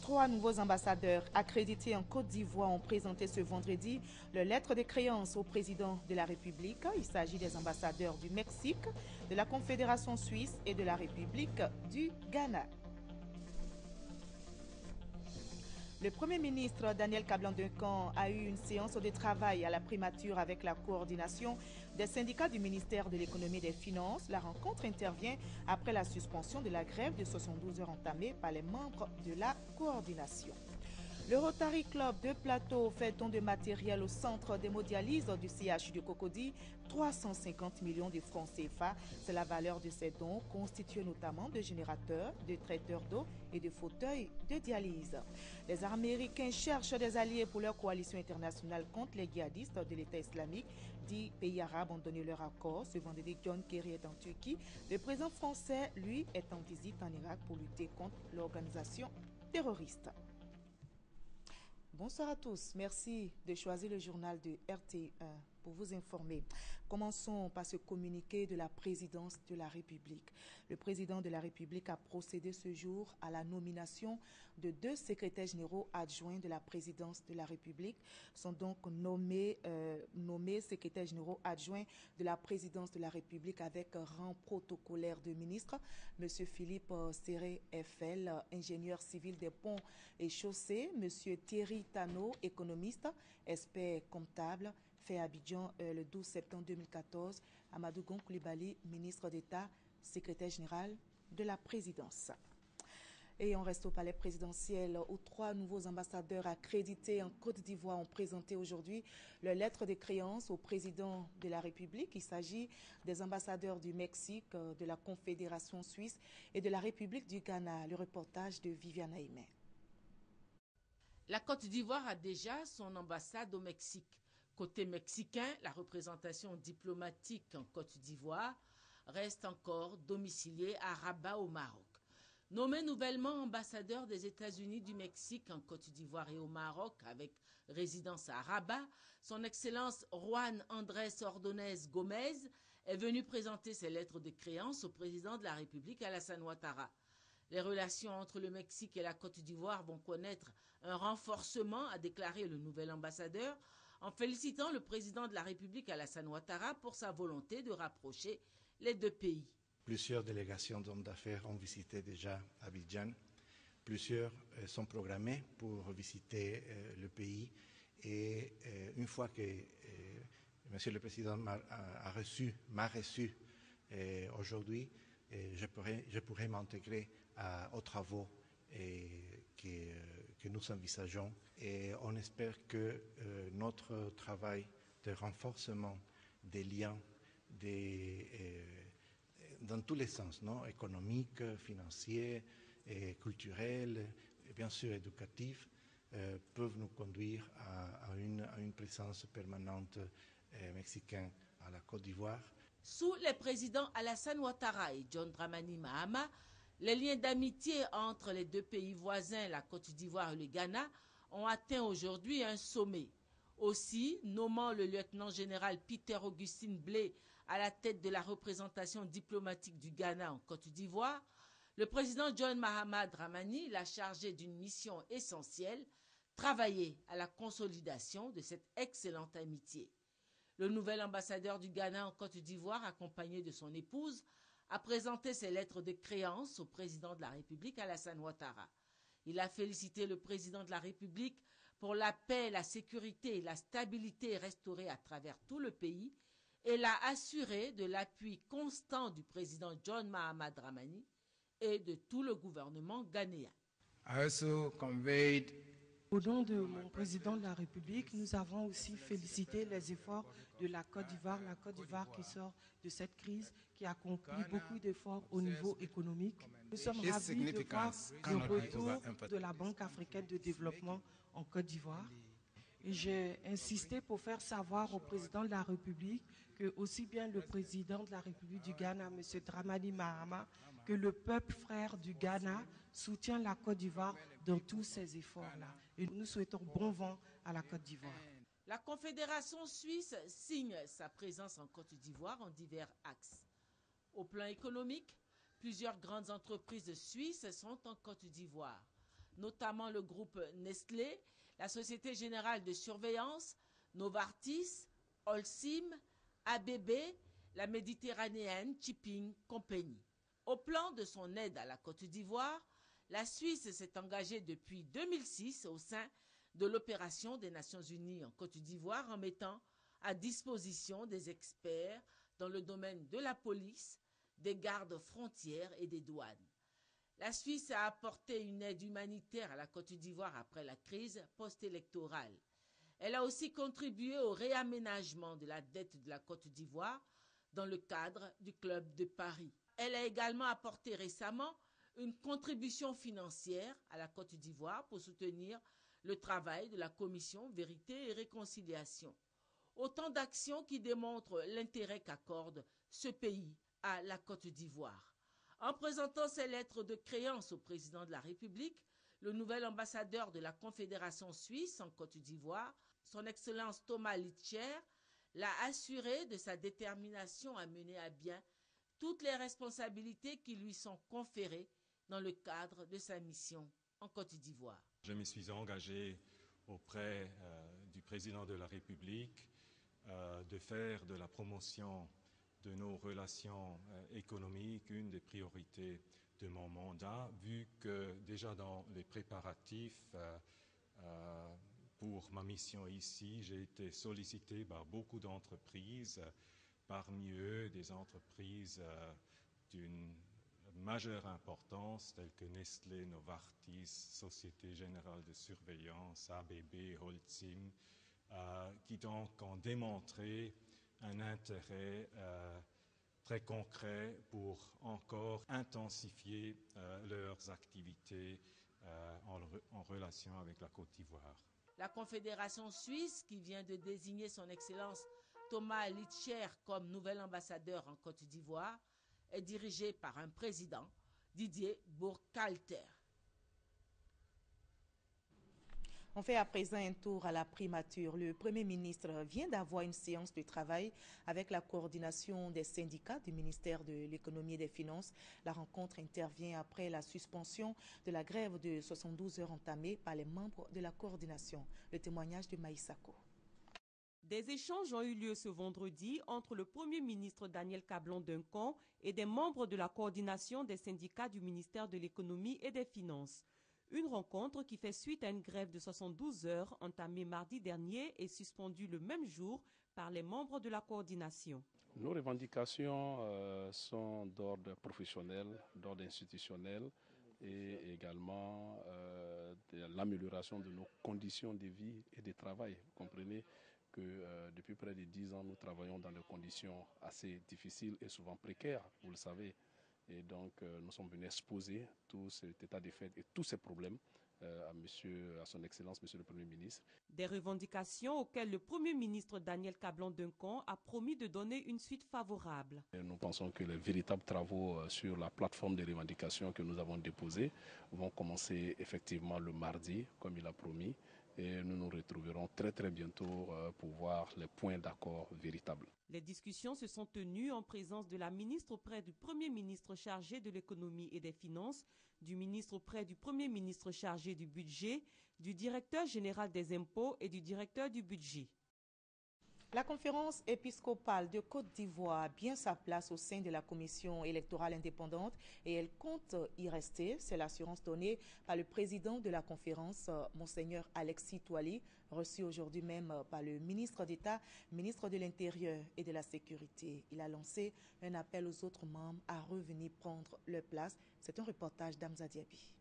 3 nouveaux ambassadeurs accrédités en Côte d'Ivoire ont présenté ce vendredi leur lettre de créance au président de la République. Il s'agit des ambassadeurs du Mexique, de la Confédération suisse et de la République du Ghana. Le Premier ministre Daniel Kablan-Duncan a eu une séance de travail à la primature avec la coordination des syndicats du ministère de l'Économie et des Finances. La rencontre intervient après la suspension de la grève de 72 heures entamée par les membres de la coordination. Le Rotary Club de Plateau fait don de matériel au centre d'hémodialyse du CHU de Cocody, 350 millions de francs CFA. C'est la valeur de ces dons, constitués notamment de générateurs, de traiteurs d'eau et de fauteuils de dialyse. Les Américains cherchent des alliés pour leur coalition internationale contre les djihadistes de l'État islamique. 10 pays arabes ont donné leur accord. Ce vendredi, John Kerry est en Turquie. Le président français, lui, est en visite en Irak pour lutter contre l'organisation terroriste. Bonsoir à tous. Merci de choisir le journal de RT1 pour vous informer. Commençons par ce communiqué de la présidence de la République. Le président de la République a procédé ce jour à la nomination de 2 secrétaires généraux adjoints de la présidence de la République. Sont donc nommés secrétaires généraux adjoints de la présidence de la République avec rang protocolaire de ministre. Monsieur Philippe Serré FL, ingénieur civil des ponts et chaussées. Monsieur Thierry Tano, économiste, expert comptable, fait à Abidjan le 12 septembre 2014. Amadou Gon Coulibaly, ministre d'État, secrétaire général de la présidence. Et on reste au palais présidentiel où 3 nouveaux ambassadeurs accrédités en Côte d'Ivoire ont présenté aujourd'hui leur lettre de créance au président de la République. Il s'agit des ambassadeurs du Mexique, de la Confédération suisse et de la République du Ghana. Le reportage de Viviane Aimé. La Côte d'Ivoire a déjà son ambassade au Mexique. Côté mexicain, la représentation diplomatique en Côte d'Ivoire reste encore domiciliée à Rabat au Maroc. Nommé nouvellement ambassadeur des États-Unis du Mexique en Côte d'Ivoire et au Maroc avec résidence à Rabat, son Excellence Juan Andrés Ordóñez Gómez est venu présenter ses lettres de créance au président de la République Alassane Ouattara. Les relations entre le Mexique et la Côte d'Ivoire vont connaître un renforcement, a déclaré le nouvel ambassadeur, en félicitant le président de la République Alassane Ouattara pour sa volonté de rapprocher les 2 pays. Plusieurs délégations d'hommes d'affaires ont visité déjà Abidjan. Plusieurs sont programmées pour visiter le pays. Et une fois que Monsieur le Président m'a reçu aujourd'hui, je pourrai m'intégrer aux travaux que nous envisageons. Et on espère que notre travail de renforcement des liens dans tous les sens, non, économiques, financiers, culturels, et bien sûr éducatifs, peuvent nous conduire à une présence permanente mexicaine à la Côte d'Ivoire. Sous les présidents Alassane Ouattara et John Dramani Mahama, les liens d'amitié entre les 2 pays voisins, la Côte d'Ivoire et le Ghana, ont atteint aujourd'hui un sommet. Aussi, nommant le lieutenant-général Peter Augustine Blay à la tête de la représentation diplomatique du Ghana en Côte d'Ivoire, le président John Mahama Dramani l'a chargé d'une mission essentielle, travailler à la consolidation de cette excellente amitié. Le nouvel ambassadeur du Ghana en Côte d'Ivoire, accompagné de son épouse, a présenté ses lettres de créance au président de la République Alassane Ouattara. Il a félicité le président de la République pour la paix, la sécurité et la stabilité restaurée à travers tout le pays et l'a assuré de l'appui constant du président John Mahama Dramani et de tout le gouvernement ghanéen. Au nom de mon président de la République, nous avons aussi félicité les efforts de la Côte d'Ivoire qui sort de cette crise, qui a accompli beaucoup d'efforts au niveau économique. Nous sommes ravis de voir le retour de la Banque africaine de développement en Côte d'Ivoire. Et j'ai insisté pour faire savoir au président de la République que aussi bien le président de la République du Ghana, M. Dramani Mahama, que le peuple frère du Ghana soutient la Côte d'Ivoire dans tous ces efforts-là. Et nous souhaitons bon vent à la Côte d'Ivoire. La Confédération suisse signe sa présence en Côte d'Ivoire en divers axes. Au plan économique, plusieurs grandes entreprises suisses sont en Côte d'Ivoire. notamment le groupe Nestlé, la Société Générale de Surveillance, Novartis, Holcim, ABB, la Méditerranéenne Shipping Company. Au plan de son aide à la Côte d'Ivoire, la Suisse s'est engagée depuis 2006 au sein de l'opération des Nations Unies en Côte d'Ivoire en mettant à disposition des experts dans le domaine de la police, des gardes frontières et des douanes. La Suisse a apporté une aide humanitaire à la Côte d'Ivoire après la crise post-électorale. Elle a aussi contribué au réaménagement de la dette de la Côte d'Ivoire dans le cadre du Club de Paris. Elle a également apporté récemment une contribution financière à la Côte d'Ivoire pour soutenir le travail de la Commission Vérité et Réconciliation. Autant d'actions qui démontrent l'intérêt qu'accorde ce pays à la Côte d'Ivoire. En présentant ses lettres de créance au président de la République, le nouvel ambassadeur de la Confédération suisse en Côte d'Ivoire, son Excellence Thomas Litcher, l'a assuré de sa détermination à mener à bien toutes les responsabilités qui lui sont conférées dans le cadre de sa mission en Côte d'Ivoire. Je me suis engagé auprès du président de la République de faire de la promotion de nos relations économiques une des priorités de mon mandat, vu que déjà dans les préparatifs pour ma mission ici, j'ai été sollicité par beaucoup d'entreprises, parmi eux des entreprises d'une majeure importance telles que Nestlé, Novartis, Société Générale de Surveillance, ABB, Holcim, qui donc ont démontré un intérêt très concret pour encore intensifier leurs activités en relation avec la Côte d'Ivoire. La Confédération suisse, qui vient de désigner son Excellence Thomas Litcher comme nouvel ambassadeur en Côte d'Ivoire, est dirigée par un président, Didier Burkhalter. On fait à présent un tour à la primature. Le Premier ministre vient d'avoir une séance de travail avec la coordination des syndicats du ministère de l'Économie et des Finances. La rencontre intervient après la suspension de la grève de 72 heures entamée par les membres de la coordination. Le témoignage de Maïsako. Des échanges ont eu lieu ce vendredi entre le Premier ministre Daniel Cablon-Duncan et des membres de la coordination des syndicats du ministère de l'Économie et des Finances. Une rencontre qui fait suite à une grève de 72 heures entamée mardi dernier et suspendue le même jour par les membres de la coordination. Nos revendications sont d'ordre professionnel, d'ordre institutionnel et également de l'amélioration de nos conditions de vie et de travail. Vous comprenez que depuis près de 10 ans, nous travaillons dans des conditions assez difficiles et souvent précaires, vous le savez. Et donc, nous sommes venus exposer tout cet état de fait et tous ces problèmes à son Excellence, Monsieur le Premier ministre. Des revendications auxquelles le Premier ministre Daniel Cablon-Duncan a promis de donner une suite favorable. Et nous pensons que les véritables travaux sur la plateforme des revendications que nous avons déposées vont commencer effectivement le mardi, comme il a promis. Et nous nous retrouverons très très bientôt pour voir les points d'accord véritables. Les discussions se sont tenues en présence de la ministre auprès du Premier ministre chargé de l'économie et des finances, du ministre auprès du Premier ministre chargé du budget, du directeur général des impôts et du directeur du budget. La conférence épiscopale de Côte d'Ivoire a bien sa place au sein de la commission électorale indépendante et elle compte y rester. C'est l'assurance donnée par le président de la conférence, Monseigneur Alexis Touali, reçu aujourd'hui même par le ministre d'État, ministre de l'Intérieur et de la Sécurité. Il a lancé un appel aux autres membres à revenir prendre leur place. C'est un reportage d'Amza Diaby.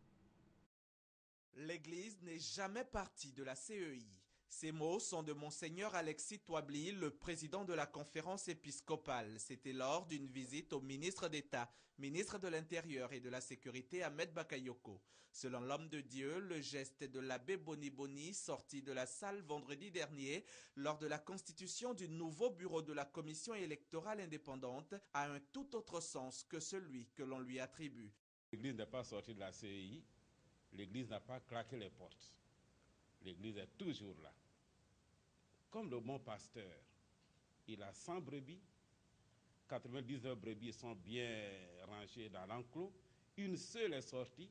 L'Église n'est jamais partie de la CEI. Ces mots sont de Monseigneur Alexis Touali, le président de la conférence épiscopale. C'était lors d'une visite au ministre d'État, ministre de l'Intérieur et de la Sécurité Ahmed Bakayoko. Selon l'homme de Dieu, le geste de l'abbé Boni Boni, sorti de la salle vendredi dernier, lors de la constitution du nouveau bureau de la commission électorale indépendante, a un tout autre sens que celui que l'on lui attribue. L'Église n'est pas sortie de la CEI, l'Église n'a pas claqué les portes. L'Église est toujours là. Comme le bon pasteur, il a 100 brebis, 99 brebis sont bien rangées dans l'enclos, une seule est sortie,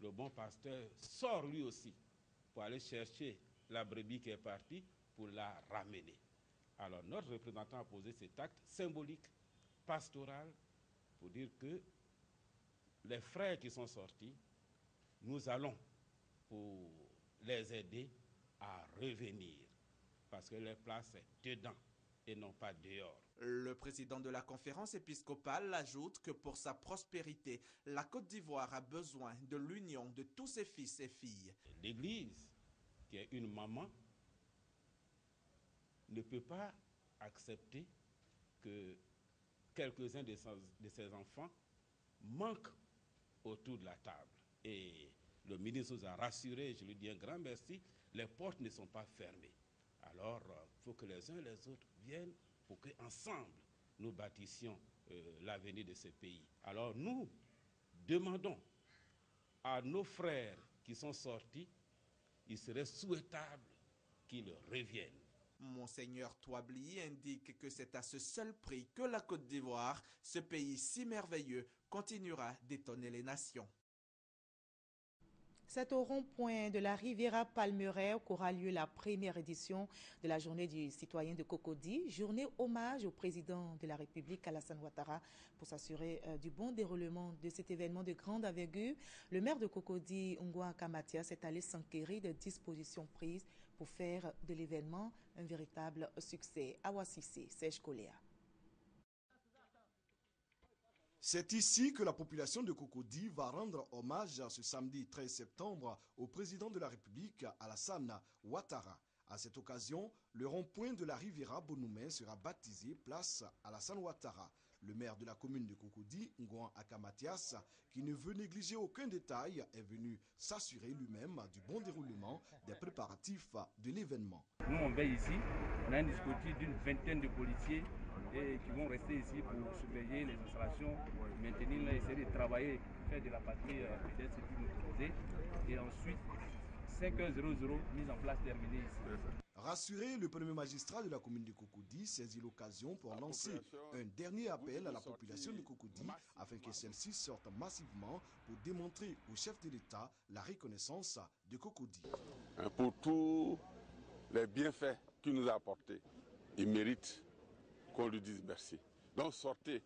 le bon pasteur sort lui aussi pour aller chercher la brebis qui est partie pour la ramener. Alors notre représentant a posé cet acte symbolique, pastoral, pour dire que les frères qui sont sortis, nous allons pour les aider à revenir, parce que leur place est dedans et non pas dehors. Le président de la conférence épiscopale ajoute que pour sa prospérité, la Côte d'Ivoire a besoin de l'union de tous ses fils et filles. L'Église, qui est une maman, ne peut pas accepter que quelques-uns de ses enfants manquent autour de la table. Et le ministre nous a rassurés, je lui dis un grand merci, les portes ne sont pas fermées. Alors, il faut que les uns et les autres viennent pour qu'ensemble, nous bâtissions l'avenir de ce pays. Alors, nous demandons à nos frères qui sont sortis, il serait souhaitable qu'ils reviennent. Monseigneur Touably indique que c'est à ce seul prix que la Côte d'Ivoire, ce pays si merveilleux, continuera d'étonner les nations. C'est au rond-point de la Riviera Palmeraie qu'aura lieu la première édition de la journée du citoyen de Cocody, journée hommage au président de la République Alassane Ouattara. Pour s'assurer du bon déroulement de cet événement de grande envergure, le maire de Cocody, Ngoua Kamatia, s'est allé s'enquérir des dispositions prises pour faire de l'événement un véritable succès. Awa Sissé, Serge Koléa. C'est ici que la population de Cocody va rendre hommage ce samedi 13 septembre au président de la République, Alassane Ouattara. À cette occasion, le rond-point de la Riviera Bonoumé sera baptisé place Alassane Ouattara. Le maire de la commune de Cocody, Ngoua Akamatias, qui ne veut négliger aucun détail, est venu s'assurer lui-même du bon déroulement des préparatifs de l'événement. Nous, on veille ici, on a un dispositif d'une vingtaine de policiers et qui vont rester ici pour surveiller les installations, maintenir, essayer de travailler, faire de la patrie peut-être ce qui nous proposait. Et ensuite, 5h00, mise en place terminée ici. Rassuré, le premier magistrat de la commune de Cocody saisit l'occasion pour lancer un dernier appel à la population de Cocody afin que celle-ci sorte massivement pour démontrer au chef de l'État la reconnaissance de Cocody. Pour tous les bienfaits qu'il nous a apportés, il mérite qu'on lui dise merci. Donc sortez,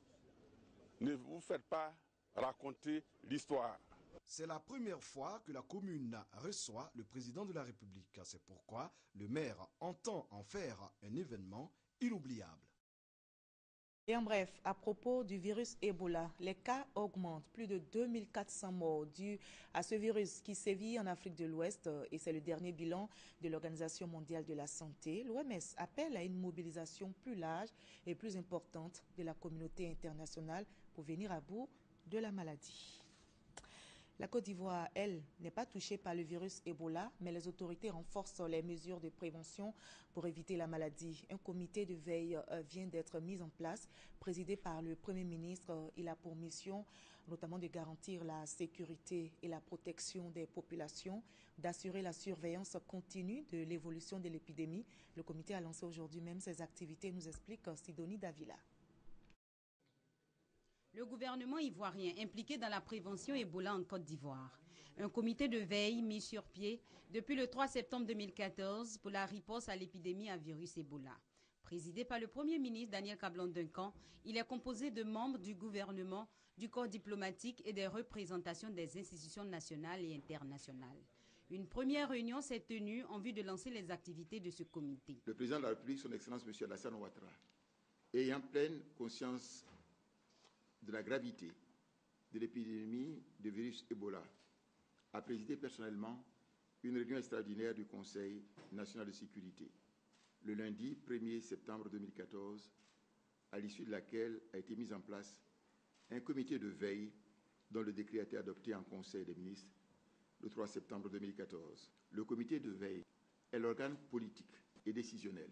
ne vous faites pas raconter l'histoire. C'est la première fois que la commune reçoit le président de la République. C'est pourquoi le maire entend en faire un événement inoubliable. Et en bref, à propos du virus Ebola, les cas augmentent. Plus de 2400 morts dus à ce virus qui sévit en Afrique de l'Ouest et c'est le dernier bilan de l'Organisation mondiale de la santé. L'OMS appelle à une mobilisation plus large et plus importante de la communauté internationale pour venir à bout de la maladie. La Côte d'Ivoire, elle, n'est pas touchée par le virus Ebola, mais les autorités renforcent les mesures de prévention pour éviter la maladie. Un comité de veille vient d'être mis en place, présidé par le Premier ministre. Il a pour mission notamment de garantir la sécurité et la protection des populations, d'assurer la surveillance continue de l'évolution de l'épidémie. Le comité a lancé aujourd'hui même ses activités, nous explique Sidonie Davila. Le gouvernement ivoirien impliqué dans la prévention Ebola en Côte d'Ivoire. Un comité de veille mis sur pied depuis le 3 septembre 2014 pour la riposte à l'épidémie à virus Ebola. Présidé par le Premier ministre Daniel Cablon-Duncan, il est composé de membres du gouvernement, du corps diplomatique et des représentations des institutions nationales et internationales. Une première réunion s'est tenue en vue de lancer les activités de ce comité. Le président de la République, son Excellence M. Alassane Ouattara, ayant pleine conscience de la gravité de l'épidémie de virus Ebola, a présidé personnellement une réunion extraordinaire du Conseil national de sécurité, le lundi 1er septembre 2014, à l'issue de laquelle a été mis en place un comité de veille dont le décret a été adopté en Conseil des ministres le 3 septembre 2014. Le comité de veille est l'organe politique et décisionnel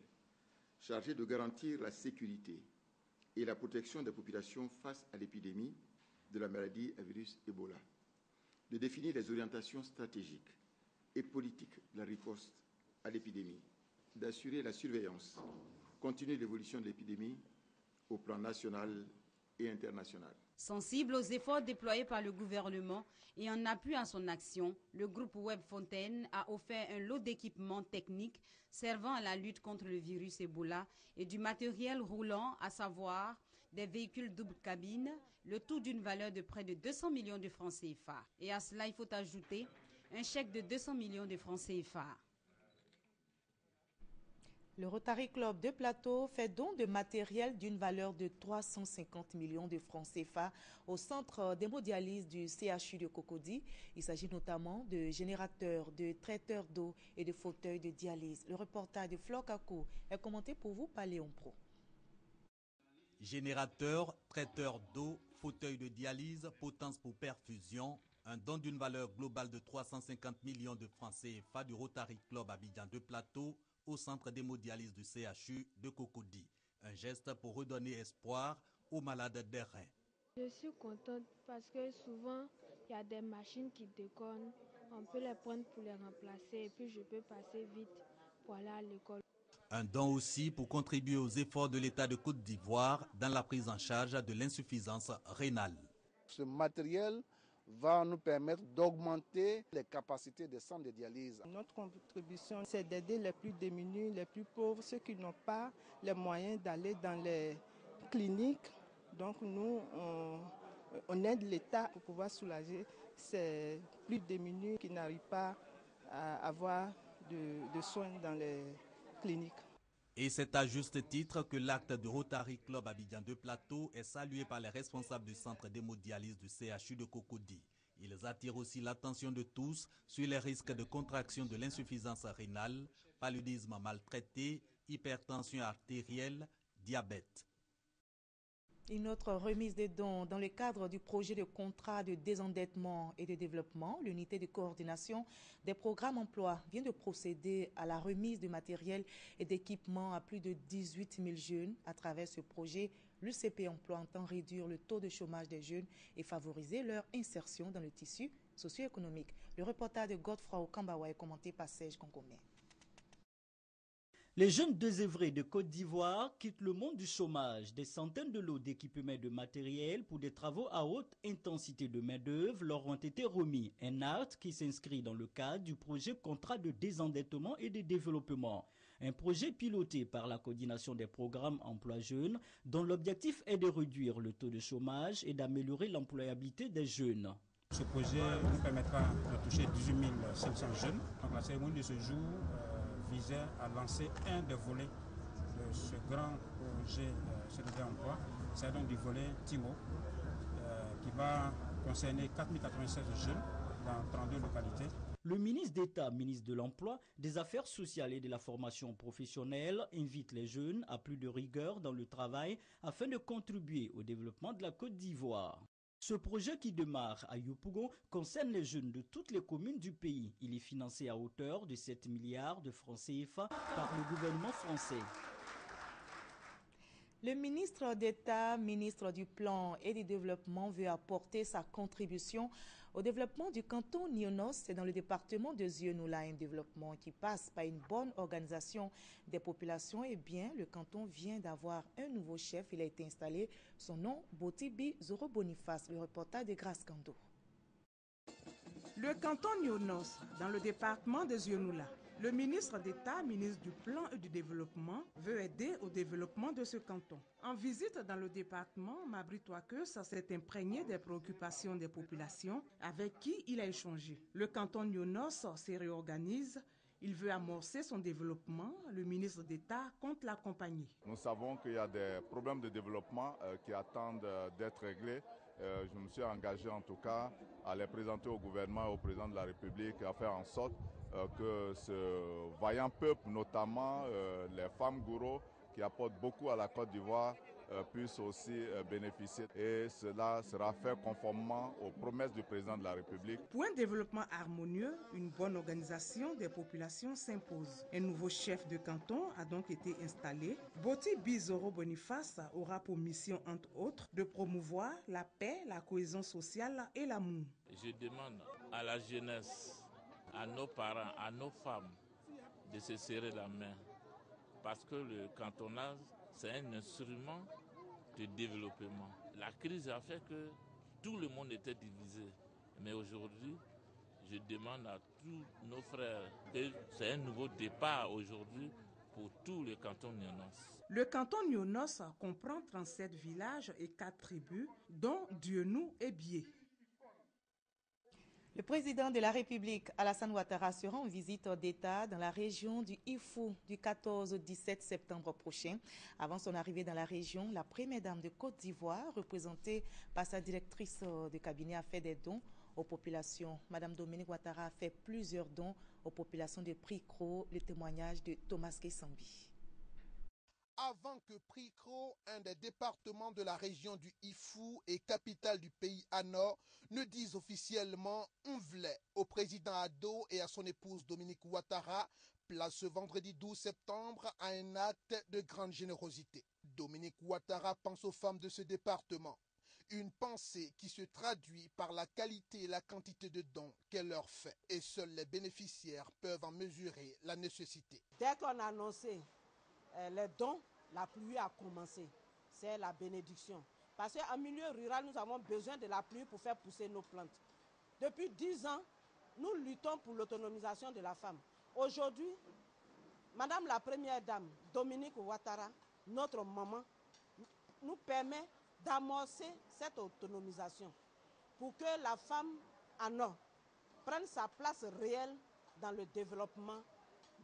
chargé de garantir la sécurité et la protection des populations face à l'épidémie de la maladie à virus Ebola, de définir les orientations stratégiques et politiques de la riposte à l'épidémie, d'assurer la surveillance continue de l'évolution de l'épidémie au plan national et international. Sensible aux efforts déployés par le gouvernement et en appui à son action, le groupe Web Fontaine a offert un lot d'équipements techniques servant à la lutte contre le virus Ebola et du matériel roulant, à savoir des véhicules double cabine, le tout d'une valeur de près de 200 millions de francs CFA. Et à cela, il faut ajouter un chèque de 200 millions de francs CFA. Le Rotary Club de Plateau fait don de matériel d'une valeur de 350 millions de francs CFA au centre d'hémodialyse du CHU de Cocody. Il s'agit notamment de générateurs, de traiteurs d'eau et de fauteuils de dialyse. Le reportage de Flore Kakou est commenté pour vous par Léon Pro. Générateurs, traiteurs d'eau, fauteuils de dialyse, potence pour perfusion, un don d'une valeur globale de 350 millions de francs CFA du Rotary Club Abidjan de Plateau au centre d'hémodialyse du CHU de Cocody. Un geste pour redonner espoir aux malades des reins. Je suis contente parce que souvent, il y a des machines qui déconnent. On peut les prendre pour les remplacer et puis je peux passer vite pour aller à l'école. Un don aussi pour contribuer aux efforts de l'État de Côte d'Ivoire dans la prise en charge de l'insuffisance rénale. Ce matériel va nous permettre d'augmenter les capacités des centres de dialyse. Notre contribution, c'est d'aider les plus démunis, les plus pauvres, ceux qui n'ont pas les moyens d'aller dans les cliniques. Donc nous, on aide l'État pour pouvoir soulager ces plus démunis qui n'arrivent pas à avoir de soins dans les cliniques. Et c'est à juste titre que l'acte de Rotary Club Abidjan de Plateau est salué par les responsables du centre d'hémodialyse du CHU de Cocody. Ils attirent aussi l'attention de tous sur les risques de contraction de l'insuffisance rénale, paludisme maltraité, hypertension artérielle, diabète. Une autre remise des dons dans le cadre du projet de contrat de désendettement et de développement. L'unité de coordination des programmes emploi vient de procéder à la remise de matériel et d'équipements à plus de 18 000 jeunes. À travers ce projet, l'UCP Emploi entend réduire le taux de chômage des jeunes et favoriser leur insertion dans le tissu socio-économique. Le reportage de Godfrey Okambawa est commenté par Serge Kongomé. Les jeunes désœuvrés de Côte d'Ivoire quittent le monde du chômage. Des centaines de lots d'équipements et de matériel pour des travaux à haute intensité de main-d'œuvre leur ont été remis. Un acte qui s'inscrit dans le cadre du projet Contrat de désendettement et de développement. Un projet piloté par la coordination des programmes emploi jeunes dont l'objectif est de réduire le taux de chômage et d'améliorer l'employabilité des jeunes. Ce projet nous permettra de toucher 18 500 jeunes. Donc la cérémonie de ce jour visait à lancer un des volets de ce grand projet Solidaire Emploi, c'est donc du volet TIMO, qui va concerner 4096 jeunes dans 32 localités. Le ministre d'État, ministre de l'Emploi, des Affaires sociales et de la formation professionnelle invite les jeunes à plus de rigueur dans le travail afin de contribuer au développement de la Côte d'Ivoire. Ce projet qui démarre à Yopougon concerne les jeunes de toutes les communes du pays. Il est financé à hauteur de 7 milliards de francs CFA par le gouvernement français. Le ministre d'État, ministre du Plan et du Développement, veut apporter sa contribution au développement du canton Nionos. C'est dans le département de Zienoula, un développement qui passe par une bonne organisation des populations. Eh bien, le canton vient d'avoir un nouveau chef. Il a été installé. Son nom, Botibi Zoro Boniface. Le reportage de Grace Kando. Le canton Nionos, dans le département de Zienoula. Le ministre d'État, ministre du Plan et du Développement, veut aider au développement de ce canton. En visite dans le département, Mabri Touakeus s'est imprégné des préoccupations des populations avec qui il a échangé. Le canton Nionos se réorganise. Il veut amorcer son développement. Le ministre d'État compte l'accompagner. Nous savons qu'il y a des problèmes de développement qui attendent d'être réglés. Je me suis engagé en tout cas à les présenter au gouvernement et au président de la République et à faire en sorte que ce vaillant peuple, notamment les femmes gourous qui apportent beaucoup à la Côte d'Ivoire, puissent aussi bénéficier. Et cela sera fait conformément aux promesses du président de la République. Pour un développement harmonieux, une bonne organisation des populations s'impose. Un nouveau chef de canton a donc été installé. Botibi Zoro Boniface aura pour mission, entre autres, de promouvoir la paix, la cohésion sociale et l'amour. Je demande à la jeunesse, à nos parents, à nos femmes, de se serrer la main. Parce que le cantonnage, c'est un instrument de développement. la crise a fait que tout le monde était divisé. Mais aujourd'hui, je demande à tous nos frères que c'est un nouveau départ aujourd'hui pour tout le canton Nyonos. Le canton Nyonos comprend 37 villages et 4 tribus, dont Dienou et Bié. Le président de la République, Alassane Ouattara, sera en visite d'État dans la région du Ifou du 14 au 17 septembre prochain. Avant son arrivée dans la région, la première dame de Côte d'Ivoire, représentée par sa directrice de cabinet, a fait des dons aux populations. Madame Dominique Ouattara a fait plusieurs dons aux populations de Pricro, le témoignage de Thomas Kessambi. Avant que Pricro, un des départements de la région du Ifou et capitale du pays Anor, ne dise officiellement Mvlé au président Ado et à son épouse Dominique Ouattara, place ce vendredi 12 septembre à un acte de grande générosité. Dominique Ouattara pense aux femmes de ce département. Une pensée qui se traduit par la qualité et la quantité de dons qu'elle leur fait. Et seuls les bénéficiaires peuvent en mesurer la nécessité. Dès qu'on a annoncé les dons, la pluie a commencé. C'est la bénédiction. Parce qu'en milieu rural, nous avons besoin de la pluie pour faire pousser nos plantes. Depuis 10 ans, nous luttons pour l'autonomisation de la femme. Aujourd'hui, Madame la Première Dame, Dominique Ouattara, notre maman, nous permet d'amorcer cette autonomisation pour que la femme en or prenne sa place réelle dans le développement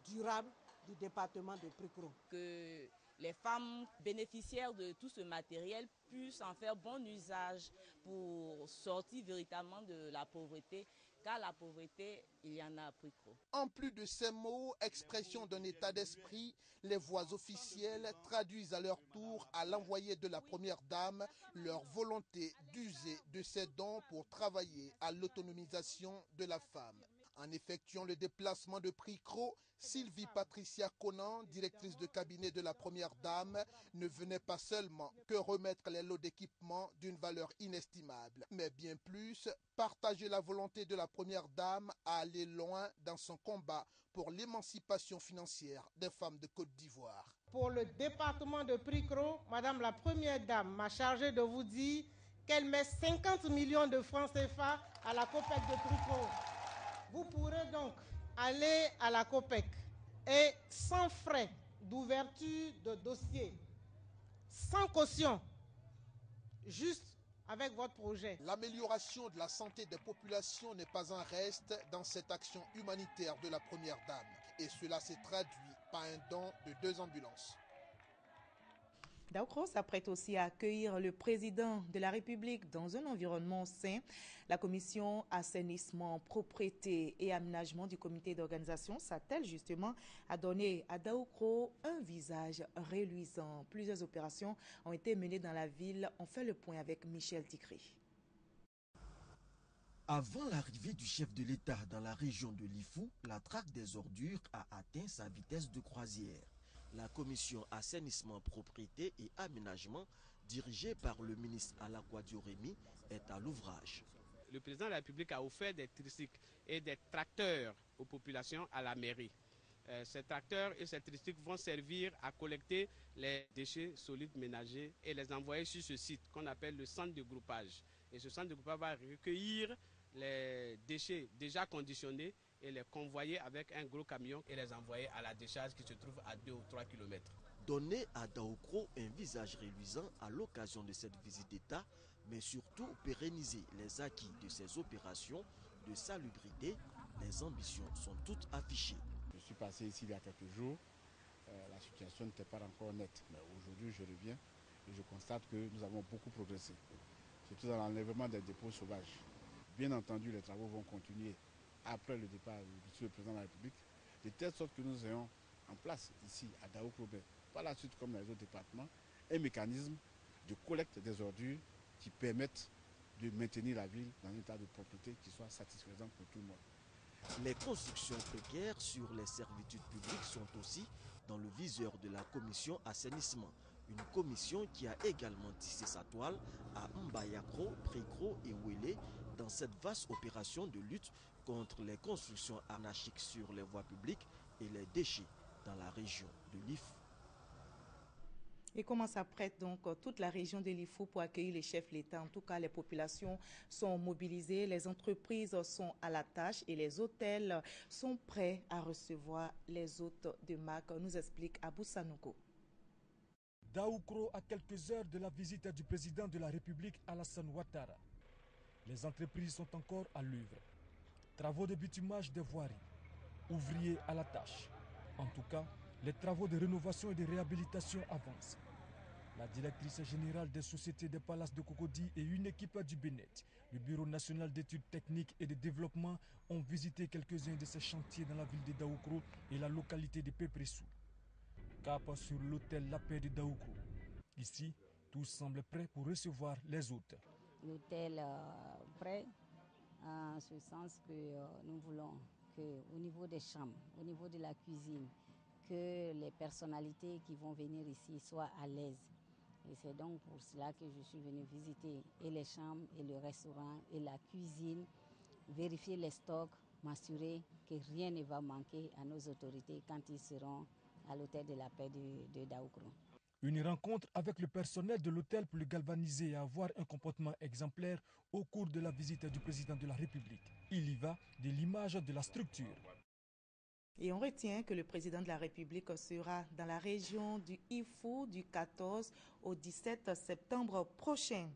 durable du département de Pricro. Que les femmes bénéficiaires de tout ce matériel puissent en faire bon usage pour sortir véritablement de la pauvreté, car la pauvreté, il y en a à Pricro. En plus de ces mots, expression d'un état d'esprit, les voix officielles traduisent à leur tour à l'envoyé de la Première Dame leur volonté d'user de ces dons pour travailler à l'autonomisation de la femme. En effectuant le déplacement de Pricro, Sylvie Patricia Conan, directrice de cabinet de la Première Dame, ne venait pas seulement que remettre les lots d'équipement d'une valeur inestimable, mais bien plus, partager la volonté de la Première Dame à aller loin dans son combat pour l'émancipation financière des femmes de Côte d'Ivoire. Pour le département de Pricro, Madame la Première Dame m'a chargé de vous dire qu'elle met 50 millions de francs CFA à la COPEC de Pricro. Vous pourrez donc aller à la COPEC et sans frais d'ouverture de dossier, sans caution, juste avec votre projet. L'amélioration de la santé des populations n'est pas un reste dans cette action humanitaire de la Première Dame. Et cela s'est traduit par un don de 2 ambulances. Daoukro s'apprête aussi à accueillir le président de la République dans un environnement sain. La commission assainissement, propreté et aménagement du comité d'organisation s'attelle justement à donner à Daoukro un visage reluisant. Plusieurs opérations ont été menées dans la ville. On fait le point avec Michel Tikri. Avant l'arrivée du chef de l'État dans la région de l'Ifou, la traque des ordures a atteint sa vitesse de croisière. La commission assainissement, propriété et aménagement, dirigée par le ministre Alakwa Dioremi, est à l'ouvrage. Le président de la République a offert des tricycles et des tracteurs aux populations à la mairie. Ces tracteurs et ces tricycles vont servir à collecter les déchets solides ménagers et les envoyer sur ce site qu'on appelle le centre de groupage. Et ce centre de groupage va recueillir les déchets déjà conditionnés et les convoyer avec un gros camion et les envoyer à la décharge qui se trouve à 2 ou 3 km. Donner à Daoukro un visage reluisant à l'occasion de cette visite d'État, mais surtout pérenniser les acquis de ces opérations de salubrité, les ambitions sont toutes affichées. Je suis passé ici il y a quelques jours, la situation n'était pas encore nette, mais aujourd'hui je reviens et je constate que nous avons beaucoup progressé, surtout dans l'enlèvement des dépôts sauvages. Bien entendu, les travaux vont continuer après le départ du président de la République, de telle sorte que nous ayons en place ici à Daoukro, par la suite comme dans les autres départements, un mécanisme de collecte des ordures qui permettent de maintenir la ville dans un état de propreté qui soit satisfaisant pour tout le monde. Les constructions précaires sur les servitudes publiques sont aussi dans le viseur de la commission assainissement. Une commission qui a également tissé sa toile à Mbayakro, Pricro et Ouélé dans cette vaste opération de lutte contre les constructions anarchiques sur les voies publiques et les déchets dans la région de l'Ifou. Et comment s'apprête donc toute la région de l'Ifou pour accueillir les chefs l'État? En tout cas, les populations sont mobilisées, les entreprises sont à la tâche et les hôtels sont prêts à recevoir les hôtes de marque, nous explique Abou Sanogo. Daoukro à quelques heures de la visite du président de la République Alassane Ouattara. Les entreprises sont encore à l'œuvre. Travaux de bitumage des voiries, ouvriers à la tâche. En tout cas, les travaux de rénovation et de réhabilitation avancent. La directrice générale des sociétés des palaces de Cocody et une équipe du BNET, le Bureau national d'études techniques et de développement, ont visité quelques-uns de ces chantiers dans la ville de Daoukro et la localité de Pépressou. Cap sur l'hôtel La Paix de Daoukro. Ici, tout semble prêt pour recevoir les hôtes. L'hôtel prêt, en ce sens que nous voulons qu'au niveau des chambres, au niveau de la cuisine, que les personnalités qui vont venir ici soient à l'aise. Et c'est donc pour cela que je suis venue visiter et les chambres, et le restaurant, et la cuisine, vérifier les stocks, m'assurer que rien ne va manquer à nos autorités quand ils seront à l'hôtel de la paix de Daoukro. Une rencontre avec le personnel de l'hôtel pour le galvaniser et avoir un comportement exemplaire au cours de la visite du président de la République. Il y va de l'image de la structure. Et on retient que le président de la République sera dans la région du Ifou du 14 au 17 septembre prochain.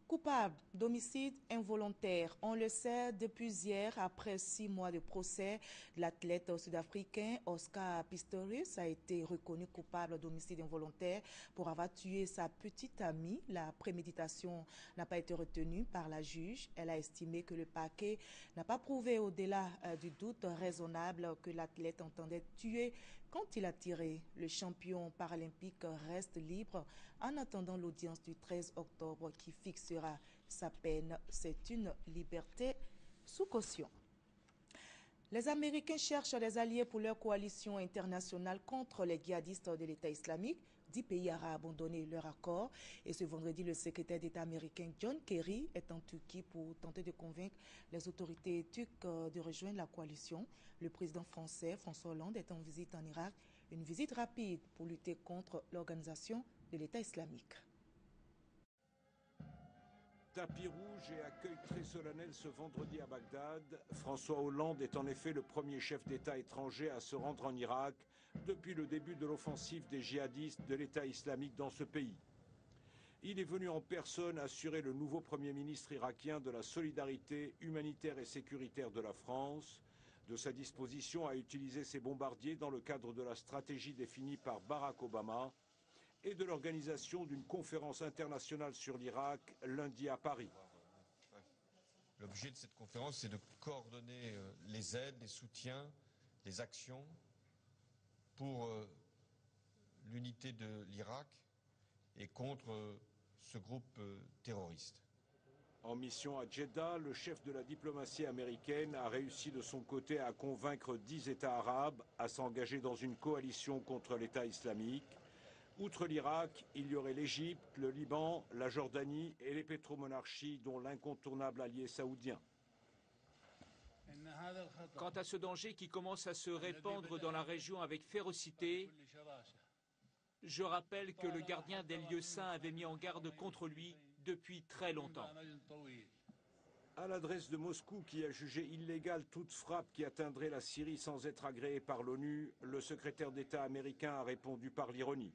Coupable d'homicide involontaire, on le sait depuis hier, après 6 mois de procès, l'athlète sud-africain Oscar Pistorius a été reconnu coupable d'homicide involontaire pour avoir tué sa petite amie. La préméditation n'a pas été retenue par la juge. Elle a estimé que le parquet n'a pas prouvé au-delà du doute raisonnable que l'athlète entendait tuer quand il a tiré. Le champion paralympique reste libre en attendant l'audience du 13 octobre qui fixera sa peine. C'est une liberté sous caution. Les Américains cherchent des alliés pour leur coalition internationale contre les djihadistes de l'État islamique. 10 pays arabes ont donné leur accord et ce vendredi, le secrétaire d'État américain John Kerry est en Turquie pour tenter de convaincre les autorités turques de rejoindre la coalition. Le président français François Hollande est en visite en Irak, une visite rapide pour lutter contre l'organisation de l'État islamique. Tapis rouge et accueil très solennel ce vendredi à Bagdad. François Hollande est en effet le premier chef d'État étranger à se rendre en Irak depuis le début de l'offensive des djihadistes de l'État islamique dans ce pays. Il est venu en personne assurer le nouveau Premier ministre irakien de la solidarité humanitaire et sécuritaire de la France, de sa disposition à utiliser ses bombardiers dans le cadre de la stratégie définie par Barack Obama et de l'organisation d'une conférence internationale sur l'Irak lundi à Paris. L'objet de cette conférence, c'est de coordonner les aides, les soutiens, les actions pour l'unité de l'Irak et contre ce groupe terroriste. En mission à Jeddah, le chef de la diplomatie américaine a réussi de son côté à convaincre 10 États arabes à s'engager dans une coalition contre l'État islamique. Outre l'Irak, il y aurait l'Égypte, le Liban, la Jordanie et les pétromonarchies, dont l'incontournable allié saoudien. Quant à ce danger qui commence à se répandre dans la région avec férocité, je rappelle que le gardien des lieux saints avait mis en garde contre lui depuis très longtemps. À l'adresse de Moscou, qui a jugé illégale toute frappe qui atteindrait la Syrie sans être agréée par l'ONU, le secrétaire d'État américain a répondu par l'ironie.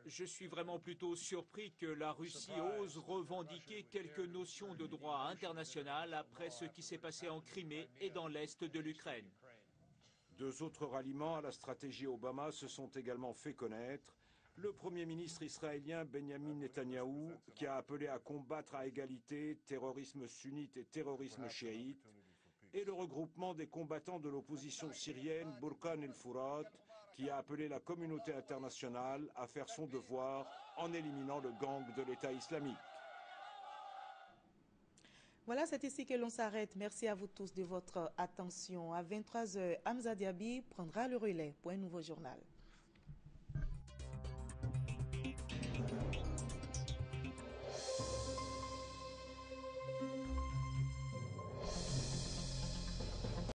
Je suis vraiment plutôt surpris que la Russie ose revendiquer quelques notions de droit international après ce qui s'est passé en Crimée et dans l'est de l'Ukraine. 2 autres ralliements à la stratégie Obama se sont également fait connaître. Le Premier ministre israélien Benjamin Netanyahou, qui a appelé à combattre à égalité terrorisme sunnite et terrorisme chiite, et le regroupement des combattants de l'opposition syrienne Burkan el-Fourat, qui a appelé la communauté internationale à faire son devoir en éliminant le gang de l'État islamique. Voilà, c'est ici que l'on s'arrête. Merci à vous tous de votre attention. À 23h, Hamza Diaby prendra le relais pour un nouveau journal.